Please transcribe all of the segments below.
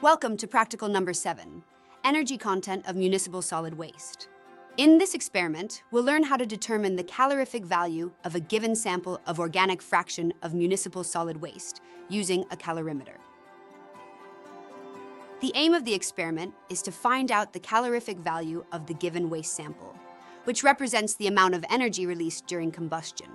Welcome to practical number 7, energy content of municipal solid waste. In this experiment, we'll learn how to determine the calorific value of a given sample of organic fraction of municipal solid waste using a calorimeter. The aim of the experiment is to find out the calorific value of the given waste sample, which represents the amount of energy released during combustion.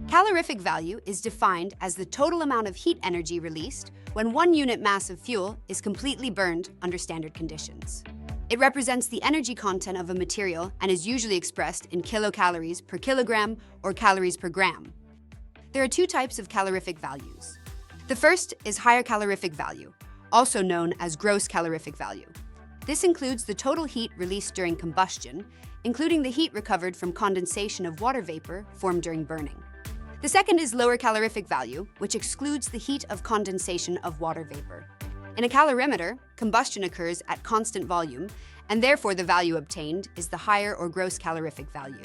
Calorific value is defined as the total amount of heat energy released when 1 unit mass of fuel is completely burned under standard conditions. It represents the energy content of a material and is usually expressed in kilocalories per kilogram or calories per gram. There are 2 types of calorific values. The first is higher calorific value, also known as gross calorific value. This includes the total heat released during combustion, including the heat recovered from condensation of water vapor formed during burning. The second is lower calorific value, which excludes the heat of condensation of water vapor. In a calorimeter, combustion occurs at constant volume, and therefore the value obtained is the higher or gross calorific value.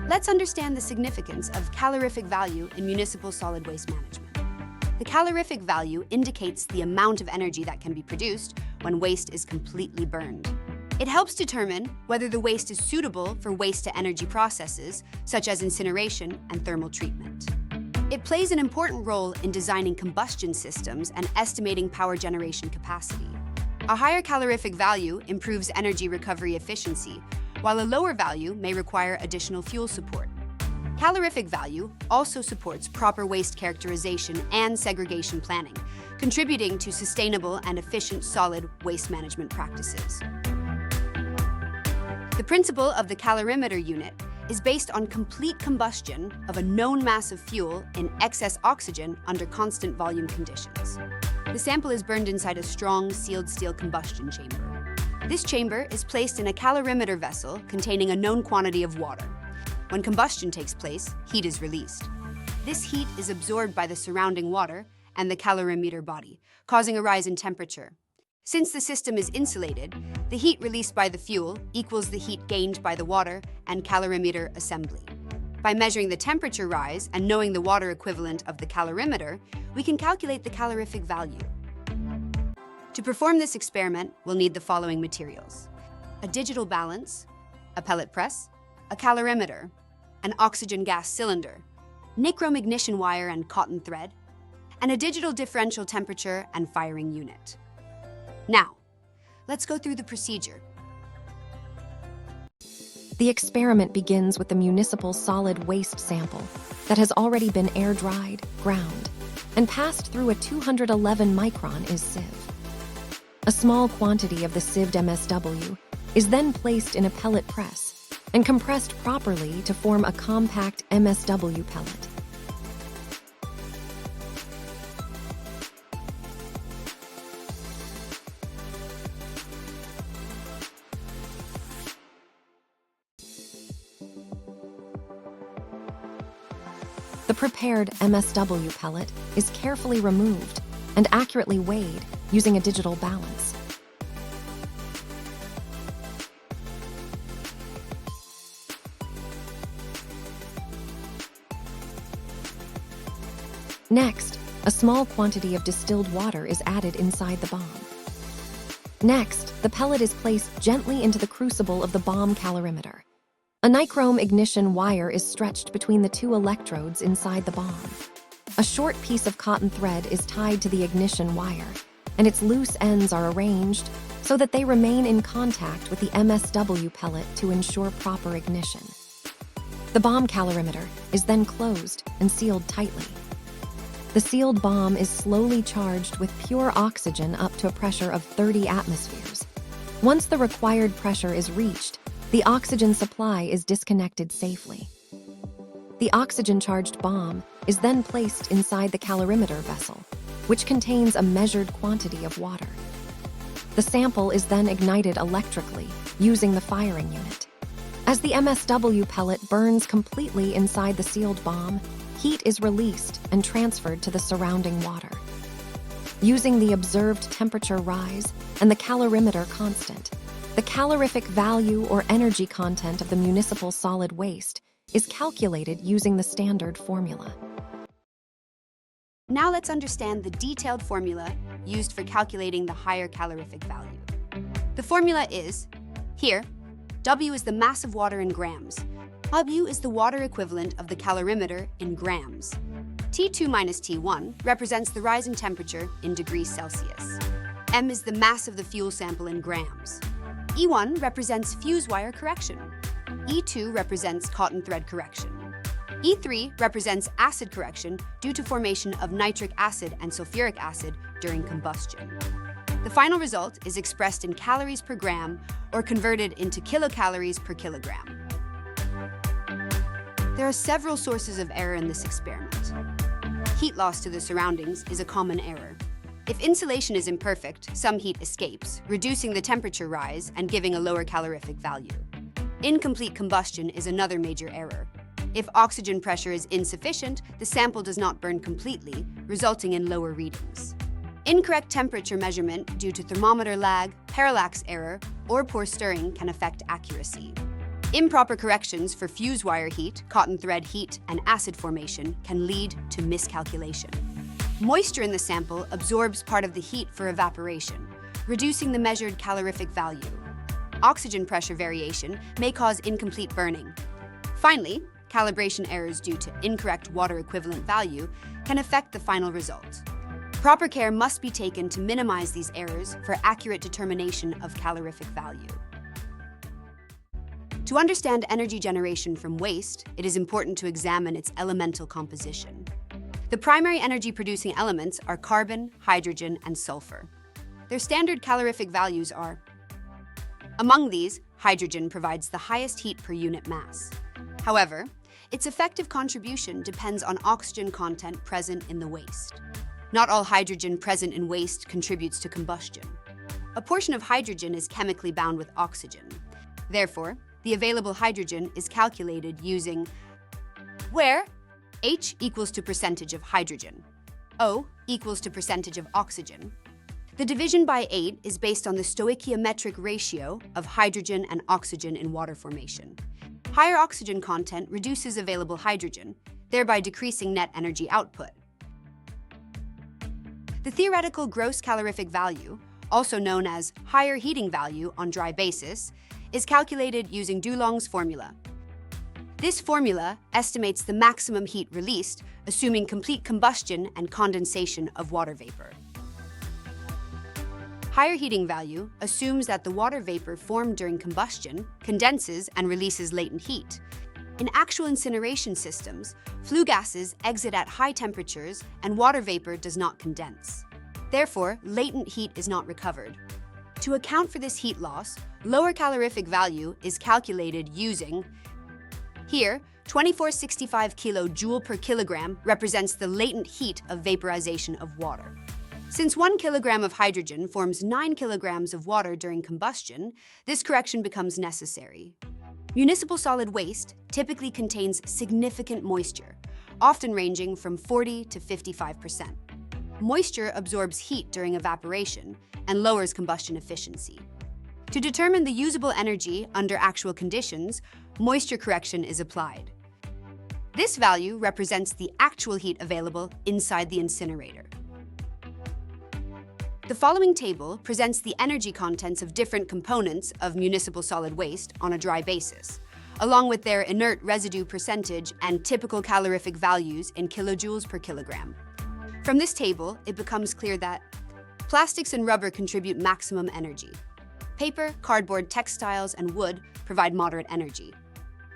Let's understand the significance of calorific value in municipal solid waste management. The calorific value indicates the amount of energy that can be produced when waste is completely burned. It helps determine whether the waste is suitable for waste-to-energy processes, such as incineration and thermal treatment. It plays an important role in designing combustion systems and estimating power generation capacity. A higher calorific value improves energy recovery efficiency, while a lower value may require additional fuel support. Calorific value also supports proper waste characterization and segregation planning, contributing to sustainable and efficient solid waste management practices. The principle of the calorimeter unit is based on complete combustion of a known mass of fuel in excess oxygen under constant volume conditions. The sample is burned inside a strong, sealed steel combustion chamber. This chamber is placed in a calorimeter vessel containing a known quantity of water. When combustion takes place, heat is released. This heat is absorbed by the surrounding water and the calorimeter body, causing a rise in temperature. Since the system is insulated, the heat released by the fuel equals the heat gained by the water and calorimeter assembly. By measuring the temperature rise and knowing the water equivalent of the calorimeter, we can calculate the calorific value. To perform this experiment, we'll need the following materials: a digital balance, a pellet press, a calorimeter, an oxygen gas cylinder, nichrome ignition wire and cotton thread, and a digital differential temperature and firing unit. Now, let's go through the procedure. The experiment begins with the municipal solid waste sample that has already been air-dried, ground, and passed through a 211 micron sieve. A small quantity of the sieved MSW is then placed in a pellet press and compressed properly to form a compact MSW pellet. The prepared MSW pellet is carefully removed and accurately weighed using a digital balance. Next, a small quantity of distilled water is added inside the bomb. Next, the pellet is placed gently into the crucible of the bomb calorimeter. A nichrome ignition wire is stretched between the 2 electrodes inside the bomb. A short piece of cotton thread is tied to the ignition wire, and its loose ends are arranged so that they remain in contact with the MSW pellet to ensure proper ignition. The bomb calorimeter is then closed and sealed tightly. The sealed bomb is slowly charged with pure oxygen up to a pressure of 30 atmospheres. Once the required pressure is reached, the oxygen supply is disconnected safely. The oxygen-charged bomb is then placed inside the calorimeter vessel, which contains a measured quantity of water. The sample is then ignited electrically using the firing unit. As the MSW pellet burns completely inside the sealed bomb, heat is released and transferred to the surrounding water. Using the observed temperature rise and the calorimeter constant, the calorific value or energy content of the municipal solid waste is calculated using the standard formula. Now let's understand the detailed formula used for calculating the higher calorific value. The formula is, here, W is the mass of water in grams. W is the water equivalent of the calorimeter in grams. T2 minus T1 represents the rising temperature in degrees Celsius. M is the mass of the fuel sample in grams. E1 represents fuse wire correction. E2 represents cotton thread correction. E3 represents acid correction due to formation of nitric acid and sulfuric acid during combustion. The final result is expressed in calories per gram or converted into kilocalories per kilogram. There are several sources of error in this experiment. Heat loss to the surroundings is a common error. If insulation is imperfect, some heat escapes, reducing the temperature rise and giving a lower calorific value. Incomplete combustion is another major error. If oxygen pressure is insufficient, the sample does not burn completely, resulting in lower readings. Incorrect temperature measurement due to thermometer lag, parallax error, or poor stirring can affect accuracy. Improper corrections for fuse wire heat, cotton thread heat, and acid formation can lead to miscalculation. Moisture in the sample absorbs part of the heat for evaporation, reducing the measured calorific value. Oxygen pressure variation may cause incomplete burning. Finally, calibration errors due to incorrect water equivalent value can affect the final result. Proper care must be taken to minimize these errors for accurate determination of calorific value. To understand energy generation from waste, it is important to examine its elemental composition. The primary energy-producing elements are carbon, hydrogen, and sulfur. Their standard calorific values are: among these, hydrogen provides the highest heat per unit mass. However, its effective contribution depends on oxygen content present in the waste. Not all hydrogen present in waste contributes to combustion. A portion of hydrogen is chemically bound with oxygen. Therefore, the available hydrogen is calculated using where H equals to percentage of hydrogen, O equals to percentage of oxygen. The division by 8 is based on the stoichiometric ratio of hydrogen and oxygen in water formation. Higher oxygen content reduces available hydrogen, thereby decreasing net energy output. The theoretical gross calorific value, also known as higher heating value on dry basis, is calculated using Dulong's formula. This formula estimates the maximum heat released, assuming complete combustion and condensation of water vapor. Higher heating value assumes that the water vapor formed during combustion condenses and releases latent heat. In actual incineration systems, flue gases exit at high temperatures and water vapor does not condense. Therefore, latent heat is not recovered. To account for this heat loss, lower calorific value is calculated using, here, 2465 kilojoule per kilogram represents the latent heat of vaporization of water. Since 1 kilogram of hydrogen forms 9 kilograms of water during combustion, this correction becomes necessary. Municipal solid waste typically contains significant moisture, often ranging from 40 to 55%. Moisture absorbs heat during evaporation and lowers combustion efficiency. To determine the usable energy under actual conditions, moisture correction is applied. This value represents the actual heat available inside the incinerator. The following table presents the energy contents of different components of municipal solid waste on a dry basis, along with their inert residue percentage and typical calorific values in kilojoules per kilogram. From this table, it becomes clear that plastics and rubber contribute maximum energy. Paper, cardboard, textiles, and wood provide moderate energy.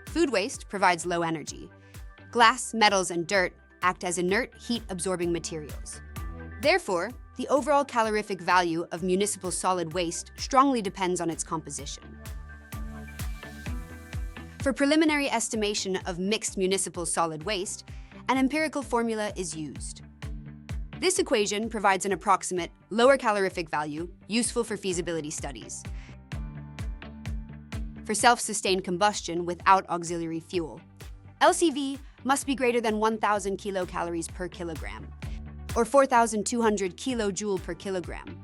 Food waste provides low energy. Glass, metals, and dirt act as inert, heat-absorbing materials. Therefore, the overall calorific value of municipal solid waste strongly depends on its composition. For preliminary estimation of mixed municipal solid waste, an empirical formula is used. This equation provides an approximate, lower calorific value useful for feasibility studies. For self-sustained combustion without auxiliary fuel, LCV must be greater than 1,000 kilocalories per kilogram, or 4,200 kilojoule per kilogram.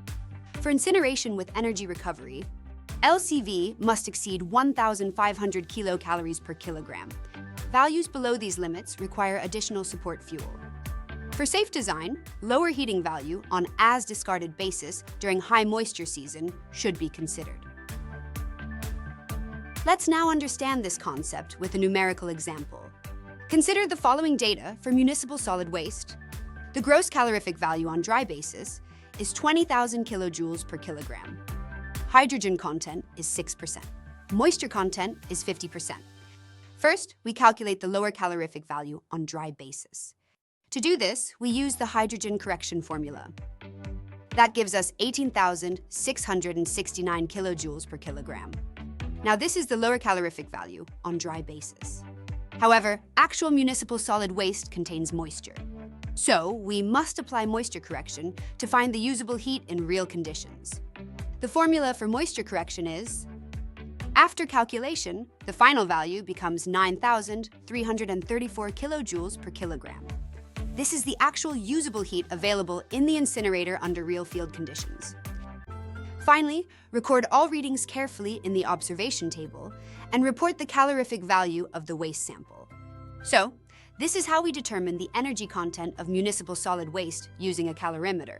For incineration with energy recovery, LCV must exceed 1,500 kilocalories per kilogram. Values below these limits require additional support fuel. For safe design, lower heating value on as-discarded basis during high moisture season should be considered. Let's now understand this concept with a numerical example. Consider the following data for municipal solid waste. The gross calorific value on dry basis is 20,000 kilojoules per kilogram. Hydrogen content is 6%. Moisture content is 50%. First, we calculate the lower calorific value on dry basis. To do this, we use the hydrogen correction formula. That gives us 18,669 kilojoules per kilogram. Now, this is the lower calorific value on dry basis. However, actual municipal solid waste contains moisture. So, we must apply moisture correction to find the usable heat in real conditions. The formula for moisture correction is, after calculation, the final value becomes 9,334 kilojoules per kilogram. This is the actual usable heat available in the incinerator under real field conditions. Finally, record all readings carefully in the observation table and report the calorific value of the waste sample. So, this is how we determine the energy content of municipal solid waste using a calorimeter.